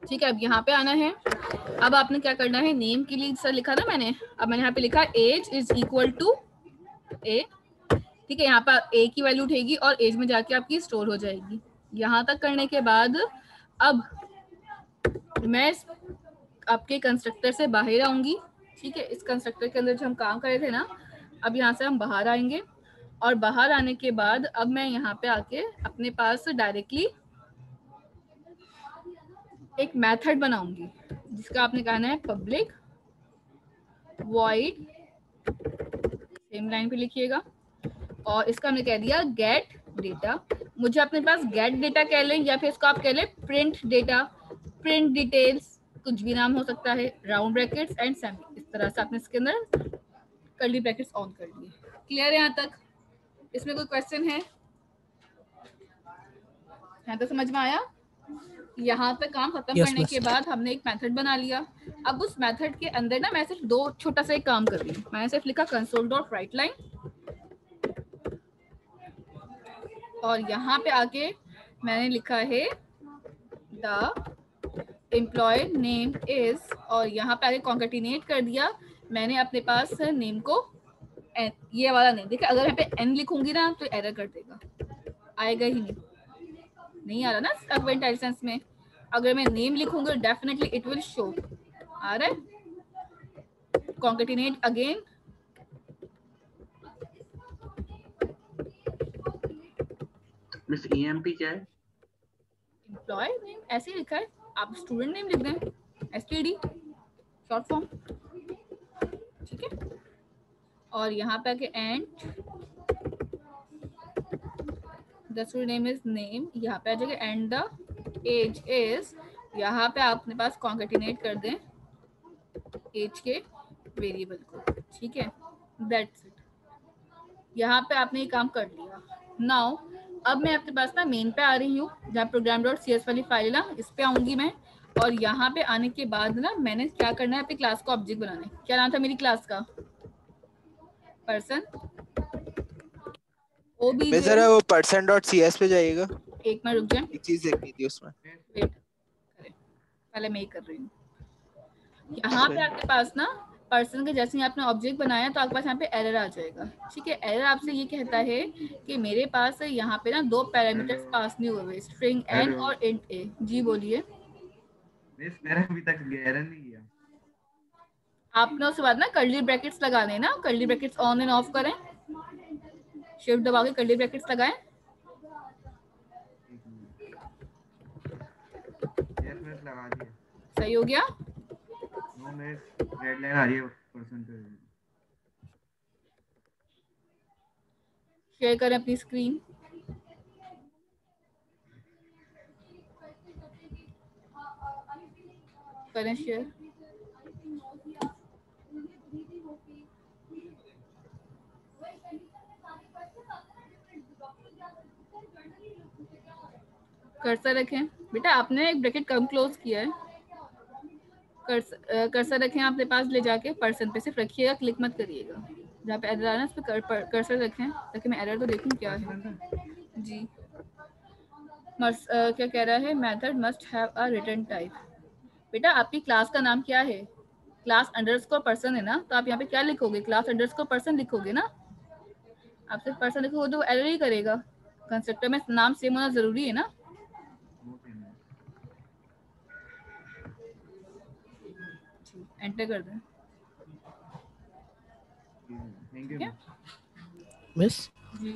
ठीक है, अब यहाँ पे आना है। अब आपने क्या करना है, नेम के लिए सर लिखा था मैंने, अब मैंने यहाँ पे लिखा एज इज इक्वल टू ए। ठीक है, यहाँ पर ए की वैल्यू उठेगी और एज में जाके आपकी स्टोर हो जाएगी। यहाँ तक करने के बाद अब मैं आपके कंस्ट्रक्टर से बाहर आऊंगी। ठीक है, इस कंस्ट्रक्टर के अंदर जो हम काम कर रहे थे ना, अब यहाँ से हम बाहर आएंगे और बाहर आने के बाद अब मैं यहाँ पे आके अपने पास डायरेक्टली एक मेथड बनाऊंगी जिसका आपने कहना है पब्लिक वॉइड, सेम लाइन पे लिखिएगा, और इसका हमने कह दिया गेट डेटा। मुझे अपने पास गेट डेटा कह लें या फिर इसको आप कह लें प्रिंट डेटा, प्रिंट डिटेल्स, कुछ भी नाम हो सकता है, राउंड ब्रैकेट्स एंड सेमी। इस तरह से आपने इसके अंदर कर्ली ब्रैकेट्स ऑन कर लिए। क्लियर है यहाँ तक? इसमें कोई क्वेश्चन है? यहाँ तक समझ में आया? यहाँ तक काम खत्म करने के बाद हमने एक मेथड बना लिया। अब उस मेथड के अंदर ना मैं सिर्फ दो छोटा सा एक काम कर रही हूँ। मैंने सिर्फ लिखा कंसोल डॉट राइट लाइन, और यहाँ पे आके मैंने लिखा है द एम्प्लॉय नेम इज, और यहाँ पे आके कॉन्केटिनेट कर दिया मैंने अपने पास नेम को, ये वाला नेम। देखिए अगर यहाँ पे एन लिखूंगी ना तो एरर कर देगा, आएगा ही नहीं आ रहा ना अगवेंट लाइसेंस में। अगर मैं नेम लिखूंगी डेफिनेटली इट विल शो। आ रहा है? कॉन्केटिनेट अगेन, मिस ईएमपी क्या है? एम्प्लॉय नेम ऐसे ही लिखा है, आप स्टूडेंट नेम लिख दें, एसटीडी शॉर्ट फॉर्म। ठीक है, और यहाँ पे आके and the student name is name, यहाँ पे आ जाएगा एंड द एज इज, यहाँ पे आप अपने पास कॉन्केटिनेट कर दें एज के वेरिएबल को। ठीक है, दैट्स इट। यहाँ पे आपने ये काम कर लिया। नाउ अब मैं आपके पास ना मेन पे आ रही हूँ, जहाँ program.cs वाली फाइल है ना, इस पे आऊंगी मैं। और यहाँ पे आने के बाद ना मैंने क्या करना है, अपनी क्लास को ऑब्जेक्ट बनाना है। क्या नाम था मेरी क्लास का? Person OBJ. सर वो person.cs पे जाइएगा। एक मिनट रुक जाए, एक चीज देखनी थी उसमें। वेट करें, पहले मैं ही कर रही हूँ। यहाँ पे आपके पास ना पर्सन के जैसे ही आपने ऑब्जेक्ट बनाया तो आपके पास यहाँ पे एरर आ जाएगा। ठीक है, एरर आपसे ये कहता है कि मेरे पास यहाँ पे ना दो पैरामीटर्स पास नहीं हुए, स्ट्रिंग एन और इंट ए। जी बोलिए। मेरा अभी तक एरर नहीं किया आपने उसके बाद ना कर्ली ब्रैकेट्स लगाने ना, curly brackets on end of करें, शिफ्ट दबा के कर्ली ब्रैकेट्स लगाएं। लगा दिया, सही हो गया? नो में रेड लाइन आ रही है परसेंटेज। शेयर करें अपनी स्क्रीन। करें शेयर। कर्सर रखें बेटा, आपने एक ब्रैकेट कम क्लोज किया है। कर्सर रखें अपने पास ले जाके, पर्सन पे सिर्फ रखिएगा, क्लिक मत करिएगा। जहाँ पे एरर आ रहा है उस पर कर्सर रखें ताकि मैं एरर तो देखूं क्या है। जी क्या कह रहा है, method must have a return type. बेटा आपकी क्लास का नाम क्या है? क्लास अंडरस्कोर पर्सन है ना, तो आप यहाँ पे क्या लिखोगे? क्लास अंडरस्कोर पर्सन लिखोगे ना। आप सिर्फ पर्सन लिखोगे तो एरर ही करेगा। कंस्ट्रक्टर में नाम सेम होना जरूरी है ना। एंटर कर दें। Thank you miss ji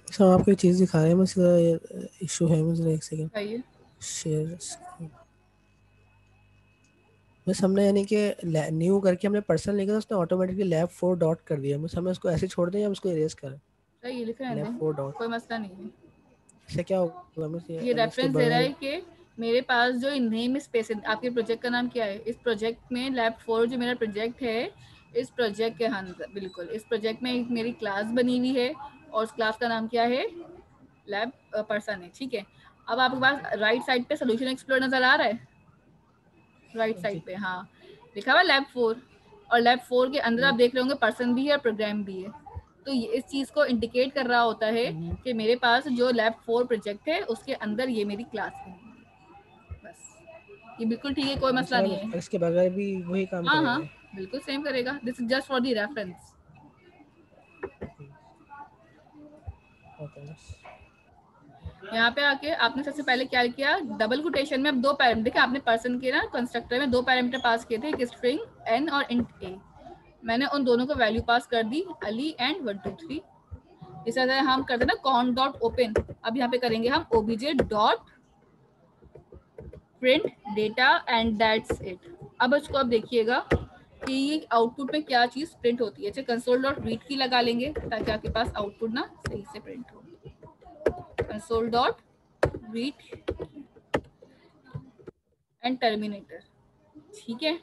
sir आपको एक चीज दिखा रहे हैं, मुझे इशू है, मुझे एक सेकंड आइए। Share screen. बस हमने यानी कि न्यू करके हमने पर्सन लिखा था, उसने ऑटोमेटिकली लैब 4 डॉट कर दिया। बस हमें उसको ऐसे छोड़ दें या उसको इरेज करें? ये लिख रहे हैं, 4 डॉट कोई मसला नहीं है। इससे क्या होगा? मिस ये रेफरेंस दे रहा है कि मेरे पास जो नेम स्पेस है, आपके प्रोजेक्ट का नाम क्या है? इस प्रोजेक्ट में लैब 4 जो मेरा प्रोजेक्ट है, इस प्रोजेक्ट के अंदर बिल्कुल इस प्रोजेक्ट में एक मेरी क्लास बनी हुई है और उस क्लास का नाम क्या है? लैब पर्सन है। ठीक है, अब आपके पास राइट साइड पे सोल्यूशन एक्सप्लोर नजर आ रहा है? राइट साइड पे हाँ लिखा हुआ लैब 4, और लैब 4 के अंदर आप देख रहे होंगे पर्सन भी है और प्रोग्राम भी है। तो ये इस चीज को इंडिकेट कर रहा होता है कि मेरे पास जो लैब 4 प्रोजेक्ट है उसके अंदर ये मेरी क्लास है। बस ये बिल्कुल ठीक है, कोई मसला नहीं है। इसके बगैर भी वही काम हाँ करेगा? हाँ बिल्कुल सेम करेगा। This is just for the reference. यहाँ पे आके आपने सबसे पहले क्या किया, डबल कोटेशन में अब दो पैरामीटर, देखिए आपने पर्सन के ना कंस्ट्रक्टर में दो पैरामीटर पास किए थे, एक स्ट्रिंग एन और इंट ए। मैंने उन दोनों को वैल्यू पास कर दी, अली एंड 1 2 3। इस तरह हम करते ना कॉन डॉट ओपन, अब यहाँ पे करेंगे हम OBJ dot print data and that's it. अब इसको अब देखिएगा कि ये आउटपुट में क्या चीज प्रिंट होती है। कंसोल डॉट रीड की लगा लेंगे ताकि आपके पास आउटपुट ना सही से प्रिंट हो। Console dot read and terminator, ठीक है।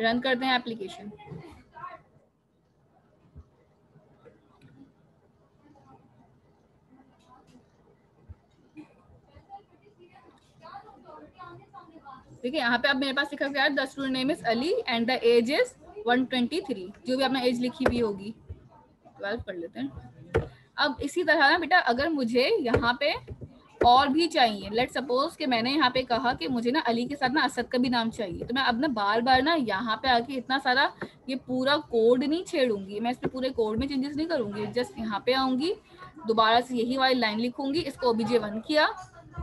रन करते हैं एप्लीकेशन। ठीक है, यहाँ पे अब मेरे पास लिखा गया है the student name is Ali and the age is 123, जो भी आपने एज लिखी भी होगी 12 पढ़ लेते हैं। अब इसी तरह ना बेटा अगर मुझे यहाँ पे और भी चाहिए, लेट सपोज कि मैंने यहाँ पे कहा कि मुझे ना अली के साथ ना असद का भी नाम चाहिए, तो मैं अब ना बार बार ना यहाँ पे आके इतना सारा ये पूरा कोड नहीं छेड़ूंगी, मैं इसमें पूरे कोड में चेंजेस नहीं करूंगी। जस्ट यहाँ पे आऊंगी, दोबारा से यही वाली लाइन लिखूंगी, इसको OBJ1 किया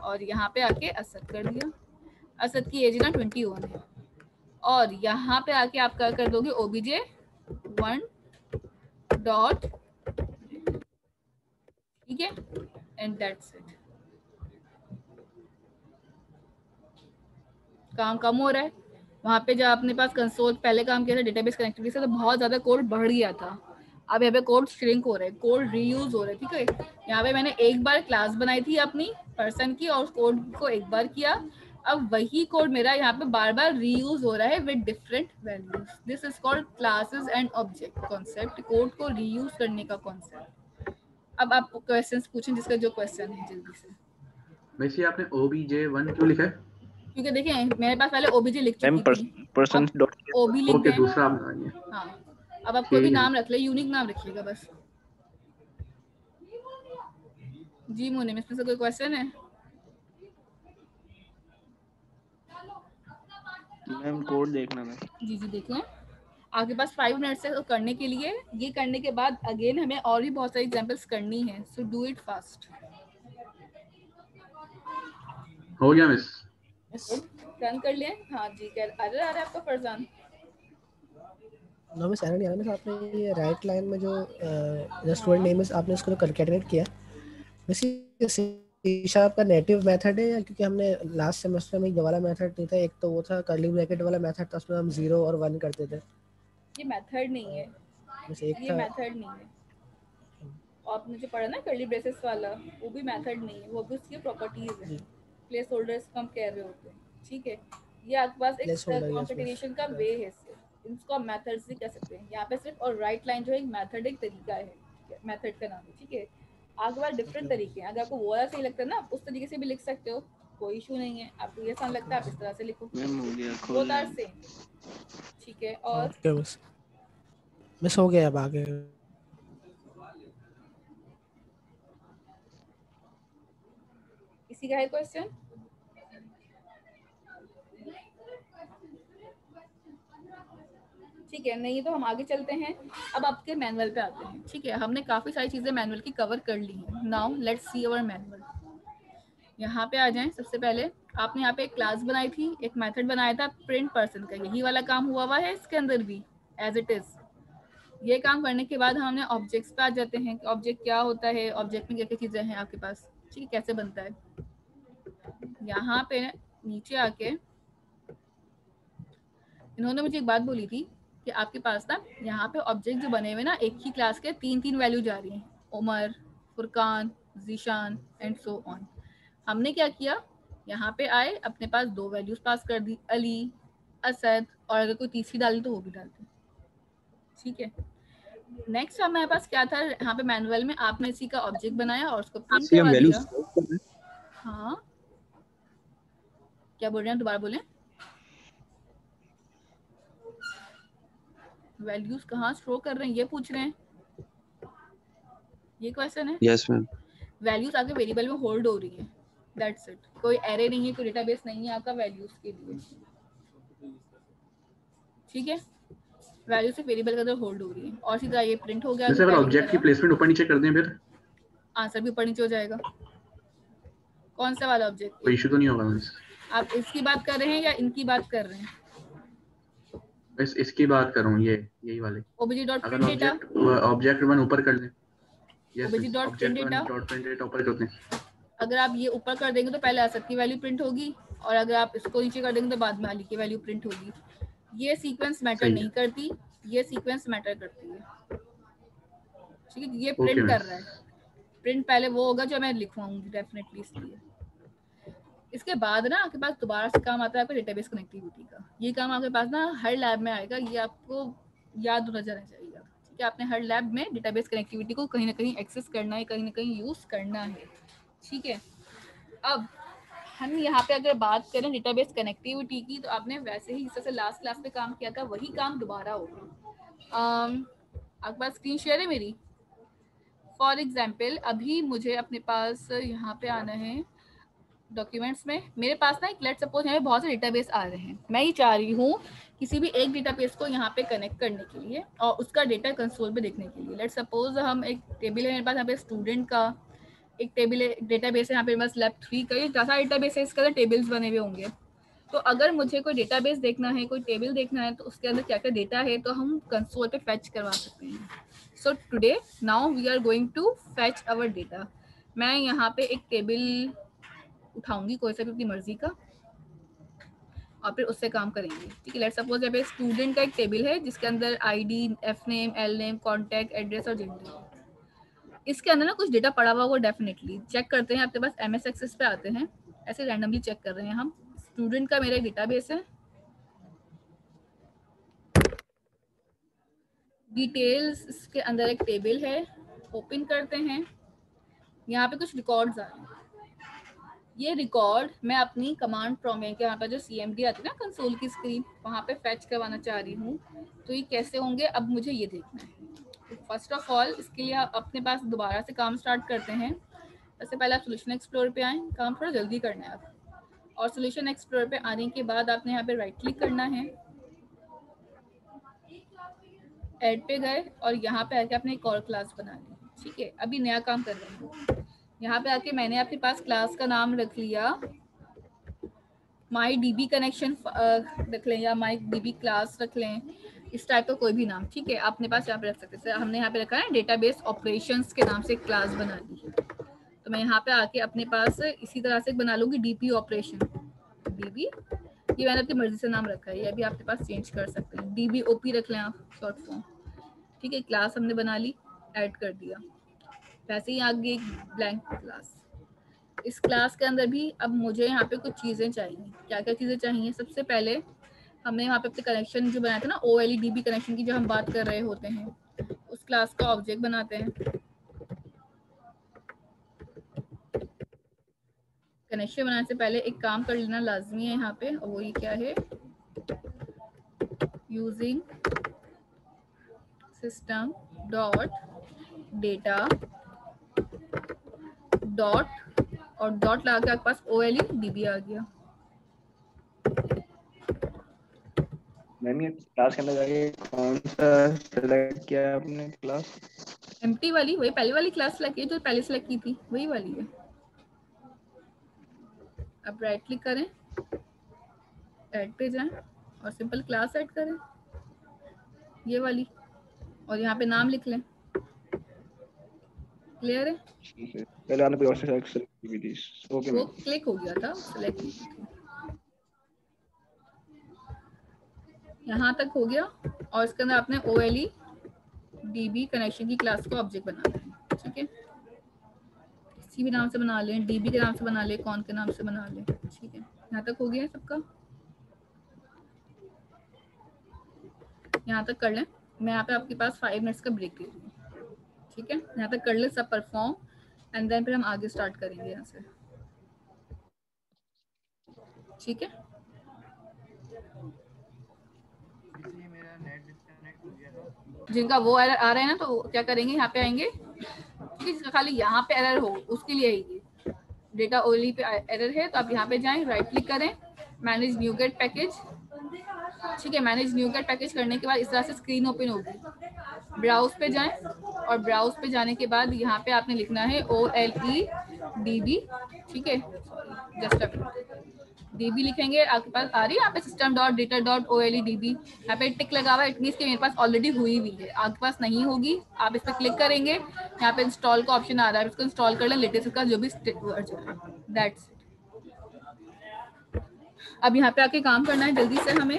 और यहाँ पे आके असद कर दिया। असद की एज ना 21 है। और यहाँ पे आके आप क्या कर दोगे, OBJ1 डॉट, ठीक है, एंड दैट्स इट। काम कम हो रहा है। वहां पे जब अपने पास कंसोल पहले काम किया था डेटाबेस कनेक्टिविटी से, तो बहुत ज्यादा कोड बढ़ गया था। अब यहाँ पे कोड श्रिंक हो रहा है, कोड रीयूज हो रहा है, ठीक है। यहाँ पे मैंने एक बार क्लास बनाई थी अपनी पर्सन की और उस कोड को एक बार किया, अब वही कोड मेरा यहाँ पे बार बार रीयूज हो रहा है with different values. This is called classes and object concept, code को रीयूज करने का कॉन्सेप्ट। अब आप क्वेश्चंस पूछें, जिसका जो क्वेश्चन है जल्दी से। वैसे आपने OBJ1 क्यों लिखा है? क्योंकि देखिए मेरे पास पहले OBJ लिख चुकी थी, पर्सन डॉट OB लिख ओके, दें। दूसरा आप लगाइए। हाँ, अब आप कोई भी ठीक है। नाम रख ले, यूनिक नाम रखिएगा बस। जी मुनीम, इसमें से कोई क्वेश्चन है? मैम कोड देखना है। जी जी देखें, आपके पास 5 मिनट्स है तो करने के लिए। ये करने के बाद अगेन हमें और भी बहुत सारी एग्जांपल्स करनी है, सो डू इट फास्ट। हो गया मिस? रन कर लिए? हाँ जी, कर आ रहा है आपका फरजान? नो मिस एरर नहीं आ रहा मिस। आपने ये राइट लाइन में जो द स्टूडेंट नेम इज आपने उसको कंकैटिनेट किया, मिस ये शीशा आपका नेटिव मेथड है या क्योंकि हमने लास्ट सेमेस्टर में ये वाला मेथड नहीं था, एक तो वो था कर्ली ब्रैकेट वाला मेथड था, उसमें हम 0 और 1 करते थे। ये मेथड नहीं है, बस एक ये था। मेथड नहीं है। आपने जो पढ़ा ना कर्ली ब्रेसेस वाला, वो भी मेथड नहीं है, वो भी उसकी प्रॉपर्टीज है। प्लेस होल्डर्स कम कह रहे होते हैं, ठीक है। ये आपके पास एक Placeholder, yes, कॉन्केटिनेशन का वे है, इनको आप मेथड्स भी कह सकते हैं। यहाँ पे सिर्फ और राइट लाइन जो है एक मेथड, एक तरीका है, मेथड का नाम है, ठीक है। आपके पास डिफरेंट तरीके हैं, अगर आपको वो वाला सही लगता है ना, आप उस तरीके से भी लिख सकते हो, कोई इशू नहीं है। आपको ये आसान लगता है आप इस तरह से लिखो, मैम हो गया, वो खोल तार से, ठीक है। और ओके मिस, मिस हो गया। अब आगे इसी का है क्वेश्चन। ठीक है, नहीं तो हम आगे चलते हैं। अब आपके मैनुअल पे आते हैं, ठीक है। हमने काफी सारी चीजें मैनुअल की कवर कर ली हैं। Now let's see our manual. यहाँ पे आ जाएं। सबसे पहले आपने यहाँ पे एक क्लास बनाई थी, एक मेथड बनाया था प्रिंट पर्सन का, यही वाला काम हुआ है इसके अंदर भी एज इट इज। ये काम करने के बाद हमने ऑब्जेक्ट्स पे आ जाते हैं कि ऑब्जेक्ट क्या होता है, ऑब्जेक्ट में क्या क्या चीजें हैं आपके पास, ठीक है, कैसे बनता है। यहाँ पे नीचे आके इन्होंने मुझे एक बात बोली थी कि आपके पास ना यहाँ पे ऑब्जेक्ट जो बने हुए ना, एक ही क्लास के 3 वैल्यू जा रही हैं, Umar, Furqan, Zeeshan and so on. हमने क्या किया, यहाँ पे आए, अपने पास 2 वैल्यूज पास कर दी, अली, असद, और अगर कोई तीसरी डाली तो वो भी डाल दी, ठीक है। नेक्स्ट हमारे पास क्या था, यहाँ पे मैनुअल में आपने इसी का ऑब्जेक्ट बनाया और उसको प्रिंट करवा दिया। हाँ क्या बोल रहे हैं, दोबारा बोलें। वैल्यूज कहाँ स्टोर कर रहे हैं ये पूछ रहे हैं, ये क्वेश्चन है। Yes ma'am. वैल्यूज आगे वेरिएबल में होल्ड हो रही है, दैट्स इट। कोई एरे नहीं है, कोई डेटाबेस नहीं है आपका वैल्यूज के लिए, ठीक है। वैल्यू से वेरिएबल के अंदर होल्ड हो रही है और सीधा ये प्रिंट हो गया। जैसे अगर ऑब्जेक्ट की प्लेसमेंट ऊपर नीचे कर दें फिर आंसर भी ऊपर नीचे हो जाएगा। कौन सा वाला ऑब्जेक्ट? कोई इशू तो नहीं होगा? आप इसकी बात कर रहे हैं या इनकी बात कर रहे हैं? इसकी बात कर रहा हूँ, यही वाले। अगर ऑब्जेक्ट वन ऊपर कर दें, obj.printData ऊपर कर दें, अगर आप ये ऊपर कर देंगे तो पहले असद की वैल्यू प्रिंट होगी, और अगर आप इसको नीचे कर देंगे तो बाद में अली की वैल्यू प्रिंट होगी। ये सीक्वेंस मैटर नहीं करती, ये सीक्वेंस मैटर करती है, ठीक है। ये प्रिंट कर रहा है, प्रिंट पहले वो होगा जो मैं लिखवाऊंगी डेफिनेटली। इसलिए इसके बाद ना आपके पास दोबारा से काम आता है आपका डेटाबेस कनेक्टिविटी का। ये काम आपके पास ना हर लैब में आएगा, ये आपको याद नजर आना चाहिए, ठीक है। आपने हर लैब में डेटाबेस कनेक्टिविटी को कहीं ना कहीं एक्सेस करना है, कहीं ना कहीं यूज करना है, ठीक है। अब हम यहाँ पे अगर बात करें डेटाबेस कनेक्टिविटी की, तो आपने वैसे ही जैसे लास्ट क्लास में काम किया था वही काम दोबारा होगा। आपके पास स्क्रीन शेयर है मेरी? फॉर एग्जाम्पल अभी मुझे अपने पास यहाँ पे आना है डॉक्यूमेंट्स में। मेरे पास ना एक लेट्स सपोज यहाँ पे बहुत से डेटाबेस आ रहे हैं, मैं ये चाह रही हूँ किसी भी एक डेटाबेस को यहाँ पे कनेक्ट करने के लिए और उसका डेटा कंसोल पे देखने के लिए। लेट्स सपोज हम एक टेबल है मेरे पास यहाँ पे स्टूडेंट का, एक टेबल है, डेटाबेस है यहाँ पे बस लैब 3 का, ये जैसा डेटाबेस है इसके अंदर टेबल्स बने हुए होंगे। तो अगर मुझे कोई डेटाबेस देखना है, कोई टेबल देखना है, तो उसके अंदर क्या क्या डेटा है तो हम कंसोल पे फैच करवा सकते हैं। So today now we are going to fetch our data. मैं यहाँ पे एक टेबल उठाऊंगी कोई सा भी अपनी मर्जी का और फिर उससे काम करेंगे, ठीक है। लेट्स सपोज यहाँ पे स्टूडेंट का एक टेबल है जिसके अंदर ID, F name, L name, contact, address और जेंडर। इसके अंदर ना कुछ डेटा पड़ा हुआ होगा, डेफिनेटली चेक करते हैं। आपके पास एमएस एक्सेस पे आते हैं, ऐसे रैंडमली चेक कर रहे हैं हम। स्टूडेंट का मेरा एक डेटाबेस है, डिटेल्स के अंदर एक टेबल है, ओपन करते हैं। यहाँ पे कुछ रिकॉर्ड्स आ रहे हैं। ये रिकॉर्ड मैं अपनी कमांड प्रॉम्प्ट के यहाँ पर जो CMD आती है ना कंसोल की स्क्रीन, वहाँ पे फैच करवाना चाह रही हूँ। तो ये कैसे होंगे अब मुझे ये देखना है। तो फर्स्ट ऑफ ऑल इसके लिए आप अपने पास दोबारा से काम स्टार्ट करते हैं। सबसे पहले आप सोल्यूशन एक्सप्लोरर पे आएँ, काम थोड़ा जल्दी करना है आप। और सोल्यूशन एक्सप्लोरर पे आने के बाद आपने यहाँ पे राइट क्लिक करना है, ऐड पे गए और यहाँ पे आके आपने एक और क्लास बना ली, ठीक है। अभी नया काम कर रहे हैं। यहाँ पे आके मैंने अपने पास क्लास का नाम रख लिया माई DB कनेक्शन रख लें या माई DB क्लास रख लें, इस टाइप का कोई भी नाम, ठीक है। अपने पास यहाँ पे रख सकते हैं। हमने यहाँ पे रखा है डेटाबेस ऑपरेशंस के नाम से एक क्लास बना ली है। तो मैं यहाँ पे आके अपने पास इसी तरह से बना लूँगी DP ऑपरेशन, DB। ये मैंने अपनी मर्जी से नाम रखा है, ये भी आपके पास चेंज कर सकते हैं। DBOP रख लें आप, शॉर्ट फॉर्म, ठीक है। क्लास हमने बना ली, ऐड कर दिया। वैसे ही आगे एक ब्लैंक क्लास। इस क्लास के अंदर भी अब मुझे यहाँ पे कुछ चीज़ें चाहिए। क्या क्या चीज़ें चाहिए? सबसे पहले हमने यहाँ पे अपने कनेक्शन जो बनाया था ना, OLE DB कनेक्शन की जो हम बात कर रहे होते हैं, उस क्लास का ऑब्जेक्ट बनाते हैं। कनेक्शन बनाने से पहले एक काम कर लेना लाजमी है यहाँ पे, और वो ये क्या है, using system dot data dot और डॉट लगा के आपके पास OLE DB आ गया। मैम ये क्लास के अंदर जाके कौन सा सेलेक्ट किया है आपने क्लास? एम्प्टी वाली, वही पहले वाली क्लास सेलेक्ट की जो पहले सेलेक्ट की थी, वही वाली है। अब राइट क्लिक करें, ऐड पे जाएं और सिंपल क्लास ऐड करें, ये वाली, और यहाँ पे नाम लिख लें। क्लियर है? पहले आपने कोई और से सेलेक्ट की थी। ओके वो मैम, क्लिक हो गया था, सेलेक्ट की थी, यहाँ तक हो गया। और इसके अंदर आपने OLE DB कनेक्शन की क्लास को ऑब्जेक्ट बनाना है, ठीक है। किसी भी नाम से बना लें, DB के नाम से बना लें, कौन के नाम से बना लें, ठीक है। यहाँ तक हो गया सबका, यहाँ तक कर लें। मैं यहाँ पे आपके पास 5 मिनट्स का ब्रेक दे रही हूँ, ठीक है। यहाँ तक कर लें सब परफॉर्म, एंड देन फिर हम आगे स्टार्ट करेंगे यहाँ से, ठीक है। मेरा नेट डिस्कनेक्ट हो गया था। जिनका वो एरर आ रहा है ना, तो क्या करेंगे, यहाँ पे आएंगे, जिसका खाली यहाँ पे एरर हो उसके लिए आएगी। डेटा ओएलई पे एरर है तो आप यहाँ पे जाएं, राइट क्लिक करें, मैनेज न्यू गेट पैकेज। ठीक है, मैनेज न्यू गेट पैकेज करने के बाद इस तरह से स्क्रीन ओपन होगी। ब्राउज पे जाएं और ब्राउज पे जाने के बाद यहाँ पे आपने लिखना है OLEDB। ठीक है, जस्ट DB लिखेंगे, आपके पास आ रही है यहाँ पे system.data.OLEDB, यहाँ पे टिक लगा हुआ है, इट मींस कि मेरे पास ऑलरेडी हुई हुई है। आपके पास नहीं होगी, आप इस पर क्लिक करेंगे, यहाँ पे इंस्टॉल का ऑप्शन आ रहा है, इसको इंस्टॉल कर लें लेटेस्ट का जो भी वर्जन है, दैट्स। अब यहाँ पे आके काम करना है जल्दी से हमें।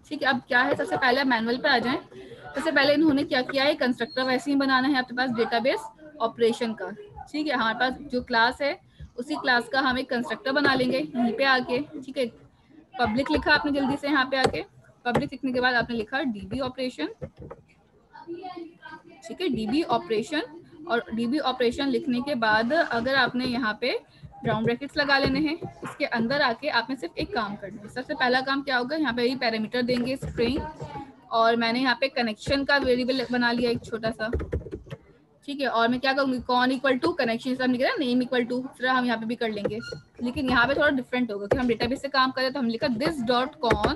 ठीक है, अब क्या है, सबसे पहले मैनुअल पे आ जाएं। सबसे पहले इन्होंने क्या किया है, कंस्ट्रक्टर वैसे ही बनाना है आपके पास डेटाबेस ऑपरेशन का। ठीक है, हमारे पास जो क्लास है उसी क्लास का हम एक कंस्ट्रक्टर बना लेंगे यहीं पे आके। ठीक है, पब्लिक लिखा आपने जल्दी से यहाँ पे आके, पब्लिक लिखने के बाद आपने लिखा DB ऑपरेशन। ठीक है, DB ऑपरेशन, और DB ऑपरेशन लिखने के बाद अगर आपने यहाँ पे राउंड ब्रैकेट्स लगा लेने हैं, इसके अंदर आके आपने सिर्फ एक काम करना है। सबसे पहला काम क्या होगा, यहाँ पे ही पैरामीटर देंगे स्ट्रिंग, और मैंने यहाँ पे कनेक्शन का वेरिएबल बना लिया एक छोटा सा। ठीक है, और मैं क्या करूँगी, कॉन इक्वल टू कनेक्शन, सब लिख रहा है, नेम इक्वल टू, फिर हम यहाँ पे भी कर लेंगे, लेकिन यहाँ पे थोड़ा डिफरेंट होगा कि हम डेटाबेस से काम करें तो हम लिखा this dot con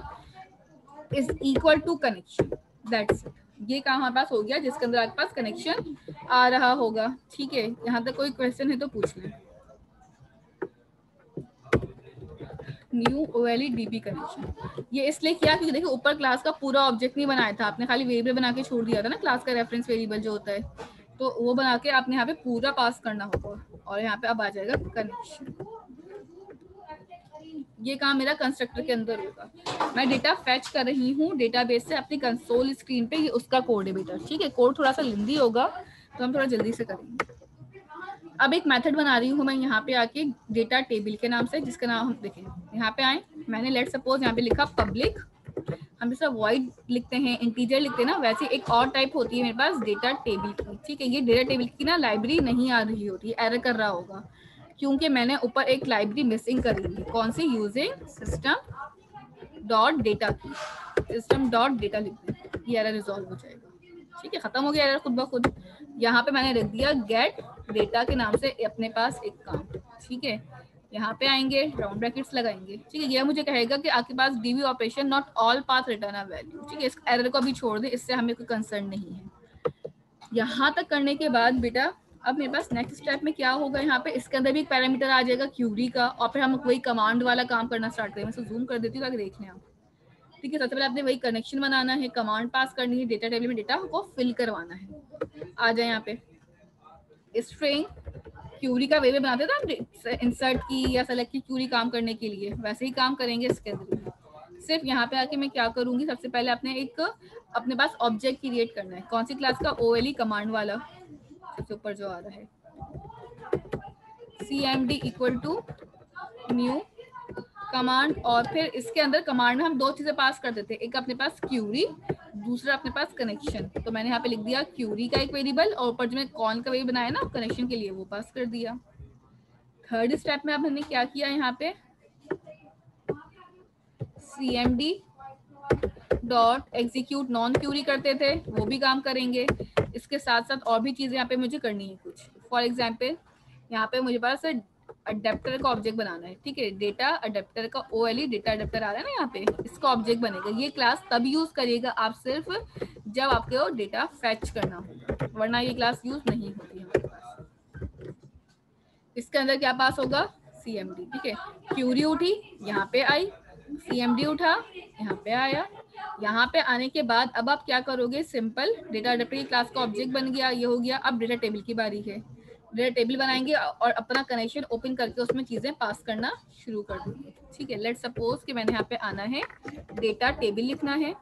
is equal to connection, that's it. ये काम हमारे पास हो गया जिसके अंदर आपके पास कनेक्शन आ रहा होगा। ठीक है, यहाँ तक कोई क्वेश्चन है तो पूछ लें। न्यू OLEDB कनेक्शन ये इसलिए किया क्योंकि देखिए ऊपर क्लास का पूरा ऑब्जेक्ट नहीं बनाया था आपने, खाली वेरिएबल बना के छोड़ दिया था ना, क्लास का रेफरेंस वेरिएबल जो होता है, तो वो बना के आपने यहाँ पे पूरा पास करना होगा, और यहाँ पे अब आ जाएगा कनेक्शन। ये काम मेरा कंस्ट्रक्टर के अंदर होगा। मैं डेटा फैच कर रही हूँ डेटाबेस से अपनी कंसोल स्क्रीन पे, ये उसका कोड है बेटा। ठीक है, कोड थोड़ा सा लेंदी होगा तो हम थोड़ा जल्दी से करेंगे। अब एक मेथड बना रही हूँ मैं यहाँ पे आके डेटा टेबल के नाम से, जिसका नाम हम देखें, यहाँ पे आए, मैंने लेट सपोज यहाँ पे लिखा पब्लिक, हम जैसा वॉइड लिखते हैं, इंटीजर लिखते हैं ना, वैसे एक और टाइप होती है मेरे पास डेटा टेबल की। ठीक है, ये डेटा टेबल की ना लाइब्रेरी नहीं आ रही होती है, एरर कर रहा होगा क्योंकि मैंने ऊपर एक लाइब्रेरी मिसिंग कर ली है। कौन सी, यूजिंग सिस्टम डॉट डेटा की, सिस्टम डॉट डेटा लिख दें, ये एरर रिजॉल्व हो जाएगा। ठीक है, खत्म हो गया एरर खुद ब खुद। यहाँ पे मैंने रख दिया गेट डेटा के नाम से अपने पास एक काम। ठीक है, यहाँ पे आएंगे, राउंड ब्रैकेट्स लगाएंगे। ठीक है, ये मुझे कहेगा कि आपके पास DB operation not all path return a value. ठीक है, इस एरर को अभी छोड़ दे, इससे हमें कोई कंसर्न नहीं है। यहाँ तक करने के बाद बेटा अब मेरे पास नेक्स्ट स्टेप में क्या होगा, यहाँ पे इसके अंदर भी एक पैरामीटर आ जाएगा क्यूरी का, और फिर हम वही कमांड वाला काम करना स्टार्ट करेंगे। मैं जूम कर देती हूँ ताकि देख लें आप। ठीक है, सबसे पहले आपने वही कनेक्शन बनाना है, कमांड पास करनी है, डेटा टेबल में डेटा को फिल करवाना है। आ जाए यहाँ पे स्ट्रिंग क्यूरी का वे बनाते थे हम इंसर्ट की या सेलेक्ट की क्यूरी काम करने के लिए, वैसे ही काम करेंगे इसके अंदर। सिर्फ यहाँ पे आके मैं क्या करूंगी, सबसे पहले आपने एक अपने पास ऑब्जेक्ट क्रिएट करना है। कौन सी क्लास का, OLE कमांड वाला, सबसे ऊपर जो आ रहा है, CMD equal to new command, और फिर इसके अंदर कमांड में हम दो चीजें पास कर देते हैं, एक अपने पास क्यूरी, दूसरा अपने पास कनेक्शन। तो मैंने यहाँ पे लिख दिया क्यूरी का एक वेरिएबल, और ऊपर जो मैं कॉन का वेरिएबल बनाया ना कनेक्शन के लिए, वो पास कर दिया। थर्ड स्टेप में अब हमने क्या किया, यहाँ पे CMD dot execute non query करते थे, वो भी काम करेंगे। इसके साथ साथ और भी चीजें यहाँ पे मुझे करनी है कुछ। फॉर एग्जाम्पल यहाँ पे मुझे पास अडेप्टर का ऑब्जेक्ट बनाना है। ठीक है, डेटा अडेप्टर का OLE डेटा अडेप्टर आ रहा है ना यहाँ पे, इसका ऑब्जेक्ट बनेगा। ये क्लास तब यूज करिएगा आप सिर्फ जब आपको डेटा फैच करना होगा, वरना ये क्लास यूज नहीं होती हमारे पास। इसके अंदर क्या पास होगा, CMD। ठीक है, क्यूरी उठी, यहाँ पे आई, CMD उठा, यहाँ पे आया। यहाँ पे आने के बाद अब आप क्या करोगे, सिंपल डेटा अडेप्टर की क्लास का ऑब्जेक्ट बन गया, ये हो गया। अब डेटा टेबल की बारी है, डेटा टेबल बनाएंगे और अपना कनेक्शन ओपन करके उसमें चीजें पास करना शुरू कर देंगे। ठीक है, लेट सपोज कि मैंने यहाँ पे आना है, डेटा टेबल लिखना है।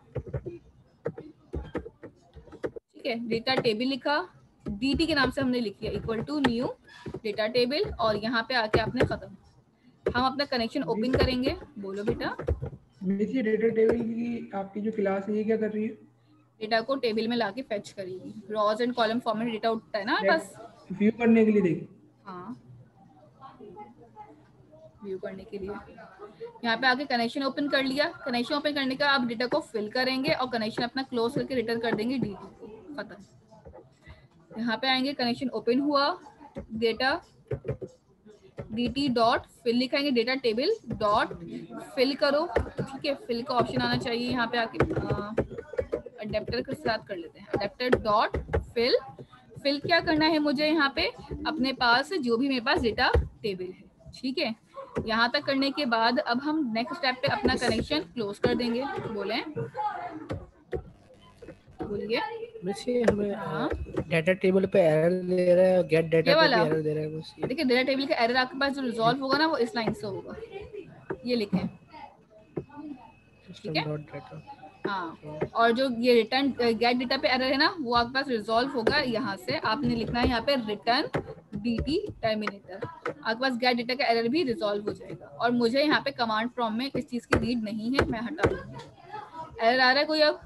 ठीक है, डेटा टेबल लिखा, DT के नाम से हमने लिख लिया, equal to new data table, और यहाँ पे आके आपने खत्म। हम अपना कनेक्शन ओपन करेंगे। बोलो बेटा। ये डेटा टेबल की आपकी जो क्लास है ये क्या कर रही है? डेटा को टेबल में लाके फेच करेगी। रॉज एंड कॉलम फॉर्म में डेटा उठता है ना बस, व्यू करने के लिए। देखिए, हाँ, व्यू करने के लिए। यहाँ पे आके कनेक्शन ओपन कर लिया। कनेक्शन ओपन करने का आप डेटा को फिल करेंगे और कनेक्शन अपना क्लोज करके रिटर्न कर देंगे DT को, खत्म। यहाँ पे आएंगे, कनेक्शन ओपन हुआ, डेटा dt डॉट फिल लिखाएंगे, डेटा टेबल डॉट फिल करो, ठीक है। फिल का ऑप्शन आना चाहिए यहाँ पे आके, अडेप्टर के साथ कर लेते हैं, अडेप्टर डॉट फिल। फिल क्या करना है मुझे यहाँ पे, अपने पास जो भी मेरे पास डेटा टेबल है, ठीक है। यहाँ तक करने के बाद अब हम नेक्स्ट स्टेप पे अपना कनेक्शन क्लोज कर देंगे। बोले बोलिए। मिस ये हमें हाँ डाटा टेबल पे एरर दे रहा है, गेट डाटा ये पे भी वाला एरर दे रहा है बस ये। देखिए, डेटा टेबल का एरर आपके पास जो रिजॉल्व होगा ना वो इस लाइन से होगा, ये लिखें, ठीक सिस्टम है। Dot data. हाँ, और जो ये रिटर्न गेट डेटा पे एरर है ना वो आपके पास रिजॉल्व होगा, यहाँ से आपने लिखना है यहाँ पे रिटर्न dt टर्मिनेटर, आपके पास गेट डेटा का एरर भी रिजॉल्व हो जाएगा। और मुझे यहाँ पे कमांड प्रॉम्प्ट में इस चीज की नीड नहीं है, मैं हटा दूंगी। एरर आ रहा है कोई अब?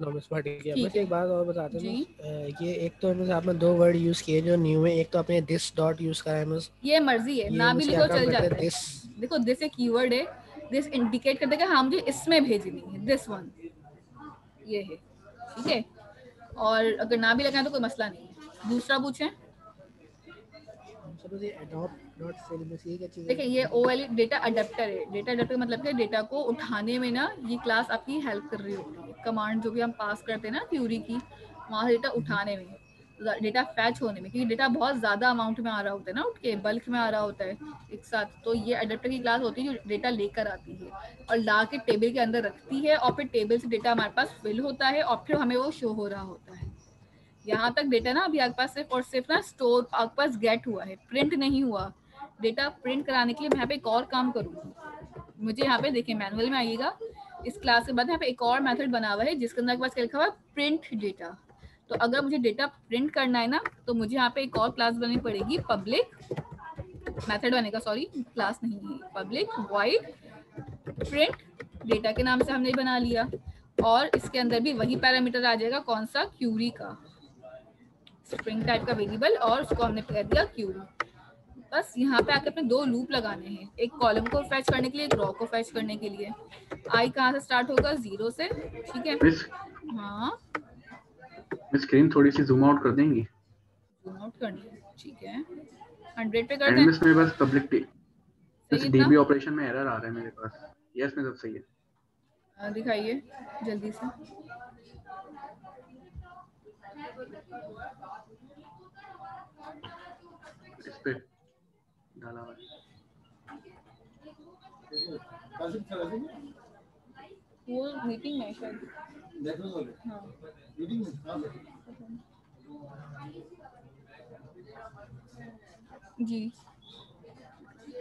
नो मिस हट गया। ठीक बस है एक बात और बताते हैं जी। मिस, ये एक तो मिस आपने दो वर्ड यूज किए जो न्यू में, एक तो आपने दिस डॉट यूज करा है मिस, ये मर्जी है, ये ना भी मिस लिखो क्या काम चल करता जाता है है। दिस? देखो दिस एक कीवर्ड है, दिस इंडिकेट करता है कि हाँ मुझे इसमें भेजनी है, दिस वन, ये है, ठीक है। और अगर ना भी लगाए तो कोई मसला नहीं है। दूसरा पूछें। सपोज ये अडॉप्ट डॉट फिल मिस ये क्या चीज है? देखिए ये OL डेटा अडेप्टर है, डेटा अडेप्टर का मतलब क्या, डेटा को उठाने में ना ये क्लास आपकी हेल्प कर रही होती है। कमांड जो भी हम पास करते हैं ना क्यूरी की, वहाँ से डेटा उठाने में, डेटा फैच होने में, क्योंकि डेटा बहुत ज़्यादा अमाउंट में आ रहा होता है ना, उठ के बल्क में आ रहा होता है एक साथ, तो ये अडेप्टर की क्लास होती है जो डेटा लेकर आती है और ला के टेबल के अंदर रखती है, और फिर टेबल से डेटा हमारे पास फिल होता है और फिर हमें वो शो हो रहा होता है। यहाँ तक डेटा ना अभी आपके पास सिर्फ और सिर्फ ना स्टोर आपके पास गेट हुआ है, प्रिंट नहीं हुआ। डेटा प्रिंट कराने के लिए मैं यहाँ पे एक और काम करूंगी। मुझे यहाँ पे देखिए मैनुअल में आइएगा, इस क्लास के बाद यहाँ पे एक और मेथड बना हुआ है जिसके अंदर पास क्या लिखा हुआ है, प्रिंट डेटा। तो अगर मुझे डेटा प्रिंट करना है ना तो मुझे यहाँ पे एक और क्लास बननी पड़ेगी, पब्लिक मेथड बनेगा, सॉरी क्लास नहीं है, पब्लिक वॉइड प्रिंट डेटा के नाम से हमने बना लिया, और इसके अंदर भी वही पैरामीटर आ जाएगा, कौन सा, क्यूरी का, स्ट्रिंग टाइप का वेरिएबल, और उसको हमने कह दिया क्यूरी। बस यहाँ पे आके अपने दो लूप लगाने हैं, एक कॉलम को फैच करने के लिए, एक रो को फैच करने के लिए। आई कहाँ से स्टार्ट होगा, 0 से, ठीक है। मिस हाँ मिस स्क्रीन थोड़ी सी जूम आउट कर देंगी? जूम आउट करनी है, ठीक है, 100 पे कर एंड दें। मिस मेरे पास पब्लिक मिस सही इतना डीबी ऑपरेशन में एरर आ रहा है मेरे पास। यस मिस, सब सही है। दिखाइए जल्दी से। इस पे डाला हुआ है। वो मीटिंग में शायद, हाँ जी,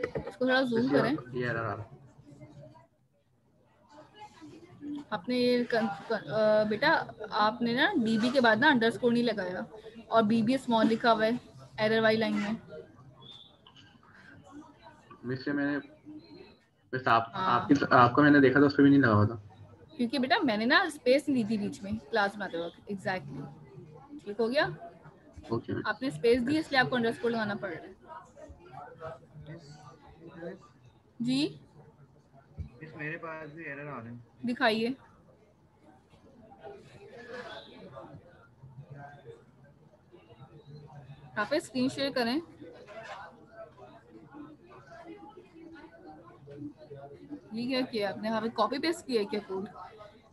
इसको थोड़ा जूम करें। ये एरर आ रहा है। आपने ये बेटा आपने ना डीबी के बाद ना अंडरस्कोर नहीं लगाया, और बीबी स्मॉल लिखा हुआ है एरर वाली लाइन में। मिस से मैंने मिस आपका हाँ मैंने देखा था, उस पे भी नहीं लगा हुआ था। क्योंकि बेटा मैंने ना स्पेस ली थी बीच में क्लास बनाते वक्त, एग्जैक्टली ठीक हो गया। ओके आपने स्पेस दी इसलिए आपको अंडरस्कोर लगाना पड़ रहा है जी। इस मेरे पास भी एरर आ रहे हैं। दिखाइए। आप स्क्रीन शेयर करें। ये क्या किया आपने, यहाँ पे कॉपी पेस्ट किया क्या कोड?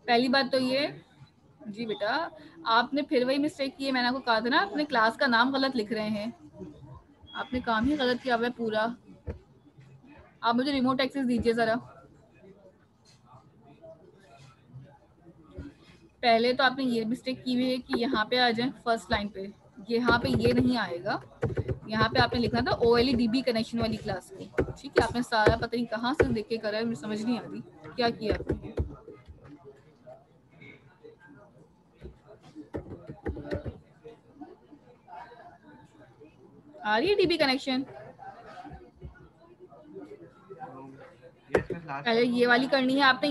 पहली बात तो ये जी बेटा, आपने फिर वही मिस्टेक की है, मैंने आपको कहा था ना, अपने क्लास का नाम गलत लिख रहे हैं, आपने काम ही गलत किया हुआ है पूरा। आप मुझे रिमोट एक्सेस दीजिए जरा। पहले तो आपने ये मिस्टेक की हुई है कि यहाँ पे आ जाए फर्स्ट लाइन पे, यहाँ पे ये नहीं आएगा, यहाँ पे आपने लिखना था OLEDB कनेक्शन वाली क्लास की, ठीक है। आपने सारा पता नहीं कहाँ से देख के करा है, मुझे समझ नहीं आ रही क्या किया आपने। आ रही है DB कनेक्शन? पहले ये वाली करनी है आपने,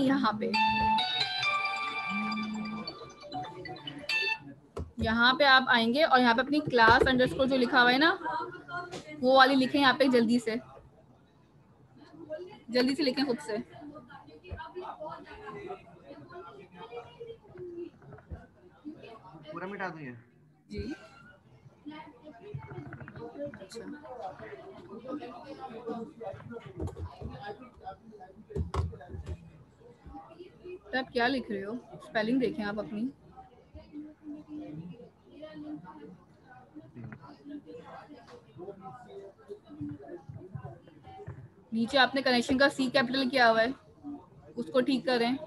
यहाँ पे आप आएंगे और यहाँ पे अपनी क्लास अंडरस्कोर जो लिखा हुआ है ना वो वाली लिखें यहाँ पे, जल्दी से लिखें खुद से। पूरा मिटा दूं ये जी तो आप क्या लिख रहे हो? स्पेलिंग देखें आप अपनी। नीचे आपने कनेक्शन का सी कैपिटल किया हुआ है, उसको ठीक करें।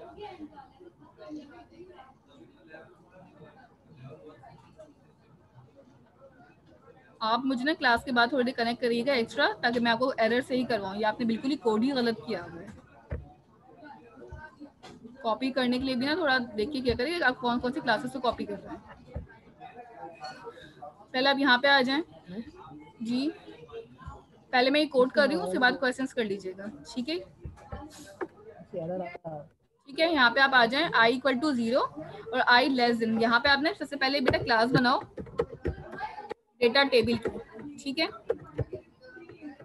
आप मुझे ना क्लास के बाद थोड़ी देर कनेक्ट करिएगा एक्स्ट्रा, ताकि मैं आपको एरर से ही करवाऊँ। ये आपने बिल्कुल ही कोड ही गलत किया हुआ है। कॉपी करने के लिए भी ना थोड़ा देखिए क्या करिए, आप कौन कौन सी क्लासेस से कॉपी कर रहे हैं। पहले आप यहाँ पे आ जाएं जी। पहले मैं ये कोड कर रही हूँ, उसके बाद क्वेश्चंस कर लीजिएगा, ठीक है? ठीक है, यहाँ पे आप आ जाएं i = 0 और i <। यहाँ पे आपने सबसे पहले बेटा क्लास बनाओ डेटा टेबल की, ठीक है?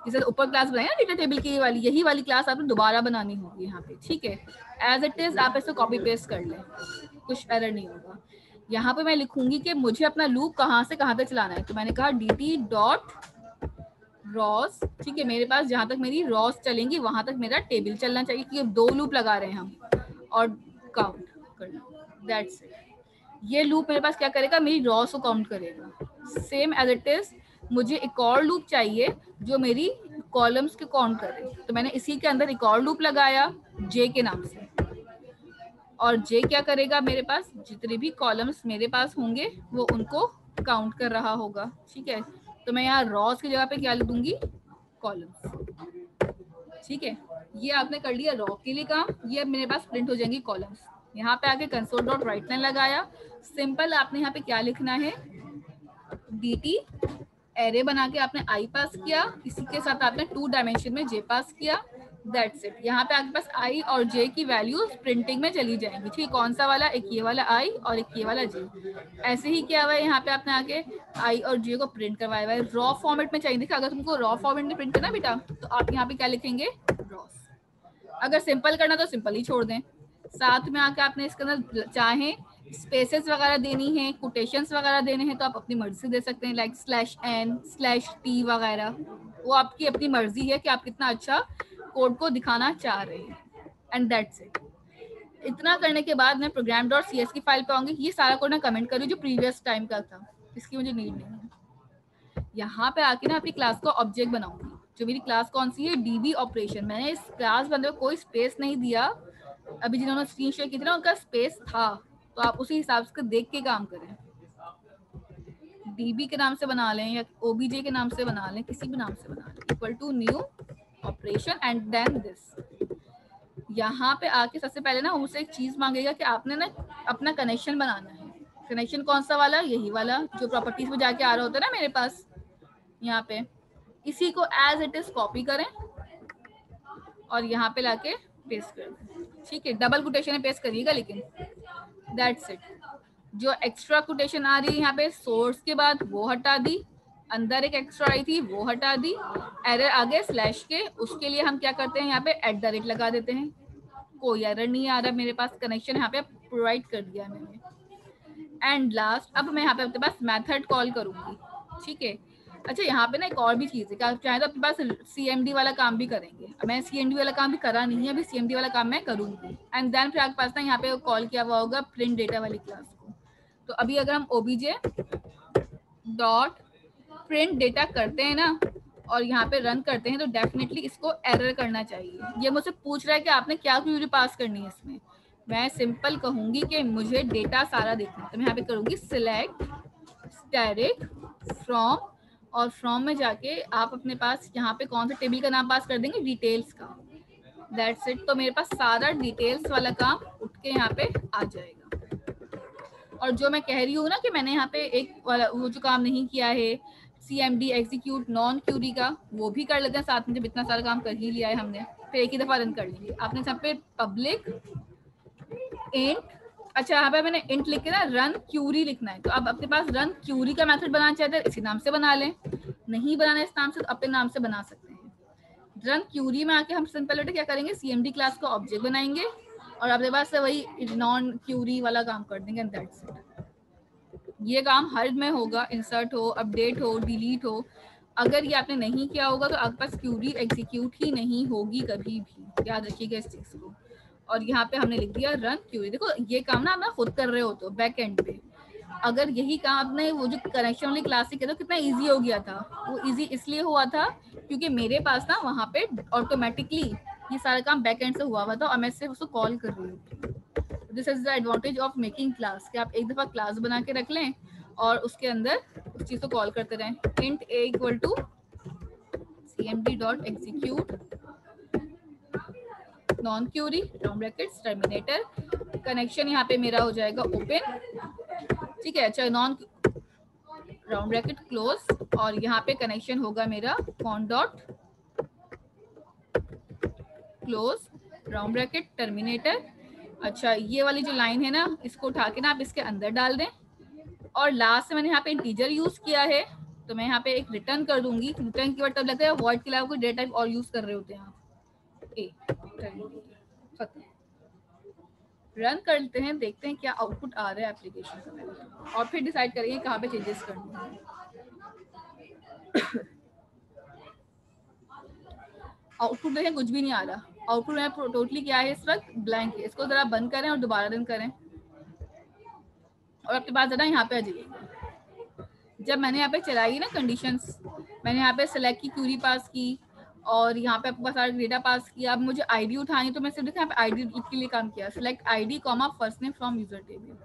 जैसे ऊपर क्लास बनाई ना डेटा टेबल की वाली, यही वाली क्लास आपने दोबारा बनानी होगी यहाँ पे, ठीक है? एज इट इज आप इसे कॉपी पेस्ट कर लें, कुछ एरर नहीं होगा। यहाँ पे मैं लिखूंगी कि मुझे अपना लूप कहाँ से कहाँ तक चलाना है, तो मैंने कहा dt.rows, ठीक है? मेरे पास जहाँ तक मेरी रॉस चलेंगी वहां तक मेरा टेबल चलना चाहिए, क्योंकि 2 लूप लगा रहे हैं हम और काउंट करना, दैट्स इट। ये लूप मेरे पास क्या करेगा, मेरी रॉस को काउंट करेगा। सेम एज इट इज मुझे एक और लूप चाहिए जो मेरी कॉलम्स के काउंट करे, तो मैंने इसी के अंदर एक और लूप लगाया जे के नाम से, और जे क्या करेगा, मेरे पास जितने भी कॉलम्स मेरे पास होंगे वो उनको काउंट कर रहा होगा, ठीक है? तो मैं यहाँ रॉस की जगह पे क्या लिख दूंगी, कॉलम्स, ठीक है? ये आपने कर लिया रॉ के लिए काम, ये मेरे पास प्रिंट हो जाएंगी कॉलम्स। यहाँ पे आके console.writeline लगाया, सिंपल आपने यहाँ पे क्या लिखना है, dt एरे बना के आपने i पास किया, इसी के साथ आपने 2 डायमेंशन में j पास किया, दैट्स इट। यहाँ पे आपके पास i और j की वैल्यूज प्रिंटिंग में चली जाएंगी, ठीक है? कौन सा वाला, एक ये वाला i और एक ये वाला j। ऐसे ही किया हुआ है, यहाँ पे आपने आके i और j को प्रिंट करवाया हुआ है। रॉ फॉर्मेट में चाहिए, देखा? अगर तुमको रॉ फॉर्मेट में प्रिंट करना बेटा, तो आप यहाँ पे क्या लिखेंगे, रॉस। अगर सिंपल करना तो सिंपल ही छोड़ दें। साथ में आके आपने इसके अंदर चाहें स्पेसेस वगैरह देनी है, कोटेशंस वगैरह देने हैं, तो आप अपनी मर्जी से दे सकते हैं, लाइक /n /t वगैरह। वो आपकी अपनी मर्जी है कि आप कितना अच्छा कोड को दिखाना चाह रहे हैं, एंड दैट्स इट। इतना करने के बाद मैं program.cs की फाइल पे आऊंगी। ये सारा कोड ना कमेंट करूँ जो प्रीवियस टाइम का था, इसकी मुझे नीड नहीं है। यहाँ पे आके ना अपनी क्लास का ऑब्जेक्ट बनाऊंगी। जो मेरी क्लास कौन सी है, डीबी ऑपरेशन। मैंने इस क्लास बंदे को कोई स्पेस नहीं दिया, अभी जिन्होंने स्क्रीन शेयर की थी ना उनका स्पेस था, तो आप उसी हिसाब से देख के काम करें। डीबी के नाम से बना लें या ओबीजे के नाम से बना लें, किसी भी नाम से बना लें, equal to new operation and then this. यहाँ पे आके सबसे पहले ना उसे एक चीज मांगेगा कि आपने ना अपना कनेक्शन बनाना है। कनेक्शन कौन सा वाला, यही वाला जो प्रॉपर्टीज में जाके आ रहा होता है ना मेरे पास यहाँ पे। इसी को एज इट इज कॉपी करें और यहाँ पे लाके पेस्ट कर दें, ठीक है? डबल कोटेशन में पेस्ट करिएगा, लेकिन दैट्स इट। जो एक्स्ट्रा कोटेशन आ रही है यहाँ पे सोर्स के बाद, वो हटा दी। अंदर एक एक्स्ट्रा आई थी, वो हटा दी। एरर आगे स्लैश के, उसके लिए हम क्या करते हैं, यहाँ पे @ लगा देते हैं। कोई एरर नहीं आ रहा मेरे पास, कनेक्शन यहाँ पे प्रोवाइड कर दिया मैंने। एंड लास्ट, अब मैं यहाँ पे अपने पास मेथड कॉल करूंगी, ठीक है? अच्छा, यहाँ पे ना एक और भी चीज है कि आप चाहे तो अपने पास CMD वाला काम भी करेंगे। मैं CMD वाला काम भी करा नहीं है, अभी CMD वाला काम मैं करूंगी। एंड देन फिर आपके पास ना यहाँ पे कॉल किया हुआ होगा प्रिंट डेटा वाली क्लास को। तो अभी अगर हम obj.print डेटा करते हैं ना और यहाँ पे रन करते हैं, तो डेफिनेटली इसको एरर करना चाहिए। ये मुझसे पूछ रहा है कि आपने क्या क्वेरी पास करनी है इसमें। मैं सिंपल कहूंगी कि मुझे डेटा सारा देखना है, तो मैं यहाँ पे करूंगी सिलेक्ट स्टैटिक फ्रॉम, और फ्रॉम में जाके आप अपने पास यहाँ पे कौन सा टेबल का नाम पास कर देंगे, डिटेल्स का, दैट्स इट। तो मेरे पास सारा डिटेल्स वाला काम उठ के यहाँ पे आ जाएगा। और जो मैं कह रही हूँ ना कि मैंने यहाँ पे एक वाला वो जो काम नहीं किया है, CMD एग्जीक्यूट नॉन क्यूरी का, वो भी कर लेते हैं साथ में, जब इतना सारा काम कर ही लिया है हमने, फिर एक ही दफा रन कर लीजिए। आपने यहाँ पे पब्लिक इंट, अच्छा यहाँ पे मैंने इंट लिख के ना रन क्यूरी लिखना है, तो अब अपने पास रन क्यूरी का मेथड बनाना चाहते हैं, इसी नाम से बना लें। नहीं बनाना इस नाम से तो अपने नाम से बना सकते हैं। रन क्यूरी में आके हम सिंपल क्या करेंगे, CMD क्लास का ऑब्जेक्ट बनाएंगे और अपने पास से वही नॉन क्यूरी वाला काम कर देंगे, एंड दैट्स इट। ये काम हर में होगा, इंसर्ट हो, अपडेट हो, डिलीट हो, अगर ये आपने नहीं किया होगा तो आपके पास क्यूरी एग्जीक्यूट ही नहीं होगी कभी भी, याद रखिएगा इस चीज को। और यहाँ पे हमने लिख दिया रन क्यूरी। देखो ये काम ना आप ना खुद कर रहे हो तो बैक एंड पे, अगर यही काम आपने वो जो कनेक्शन वाली क्लास से किया तो कितना इजी हो गया था। वो इजी इसलिए हुआ था क्योंकि मेरे पास ना वहाँ पे ऑटोमेटिकली ये सारा काम बैक एंड से हुआ था और मैं सिर्फ उसको कॉल कर रही हूँ। This is the advantage of making class, कि आप एक दफा क्लास बना के रख लें और उसके अंदर उस चीज को कॉल करते रहें। int a equal to cmd dot execute non query round brackets terminator, connection यहाँ पे मेरा हो जाएगा ओपन, ठीक है। अच्छा नॉन राउंड ब्रैकेट क्लोज, और यहाँ पे कनेक्शन होगा मेरा cone dot close round bracket terminator. अच्छा ये वाली जो लाइन है ना, इसको उठा के ना आप इसके अंदर डाल दें, और लास्ट में मैंने यहाँ पे इंटीजर यूज किया है तो मैं यहाँ पे एक रिटर्न कर दूंगी। रिटर्न की मतलब लगता है वॉइड के अलावा कोई डेटा टाइप और यूज कर रहे होते हैं आप। रन करते हैं, देखते हैं क्या आउटपुट आ रहा है एप्लीकेशन का, और फिर डिसाइड करेंगे कहाँ पे चेंजेस करने हैं। आउटपुट देखें कुछ भी नहीं आ रहा, आउटपुट में टोटली क्या है इस वक्त ब्लैंक है। इसको जरा बंद करें और दोबारा रन करें और आपके पास जरा यहाँ पे आ जाइए। जब मैंने यहाँ पे चलाई ना कंडीशंस, मैंने यहाँ पे सेलेक्ट की क्यूरी पास की और यहाँ पे आपके पास सारा डेटा पास किया। अब मुझे आईडी उठानी तो मैं सिर्फ यहाँ पे आईडी के लिए काम किया, select ID comma first name from user table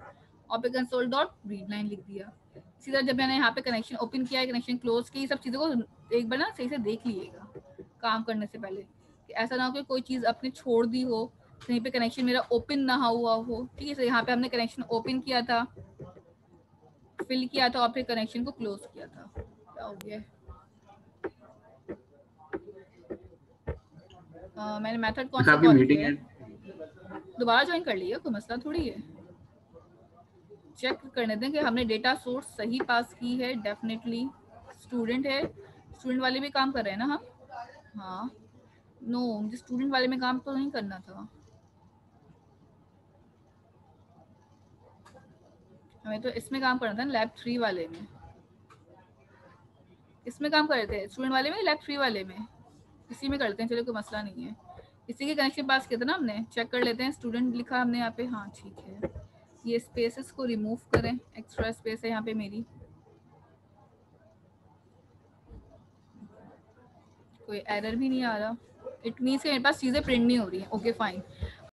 और पे कंसोल डॉट रीड लाइन लिख दिया। इसी तरह जब मैंने यहाँ पे कनेक्शन ओपन किया, कनेक्शन क्लोज की, सब चीज़ों को एक बार ना सही से देख लीजिएगा काम करने से पहले, कि ऐसा ना हो कि कोई चीज़ अपने छोड़ दी हो, कहीं पे कनेक्शन मेरा ओपन ना हुआ हो। ठीक है, तो यहाँ पे हमने कनेक्शन ओपन किया था, फिल किया था और फिर कनेक्शन को क्लोज किया था। क्या हो गया? मैंने मेथड कौन सा कॉल किया है? दोबारा ज्वाइन कर लिया, कोई मसला थोड़ी है। चेक करने दें कि हमने डेटा सोर्स सही पास की है। डेफिनेटली स्टूडेंट है, स्टूडेंट वाले भी काम कर रहे हैं ना हम? हाँ नो, मुझे स्टूडेंट वाले में काम तो नहीं करना था, हमें तो इसमें काम करना था, लैब 3 वाले में। इसमें काम कर रहे थे स्टूडेंट वाले में, लैब 3 वाले में, इसी में करते हैं। चलो कोई मसला नहीं है, इसी के कनेक्शन पास किया था ना हमने। चेक कर लेते हैं, स्टूडेंट लिखा हमने यहाँ पे, हाँ ठीक है। ये स्पेसेस को रिमूव करें, एक्स्ट्रा स्पेस है यहाँ पे मेरी, कोई एरर भी नहीं आ रहा। इट मीन्स कि मेरे पास चीज़ें प्रिंट नहीं हो रही हैं। Okay fine,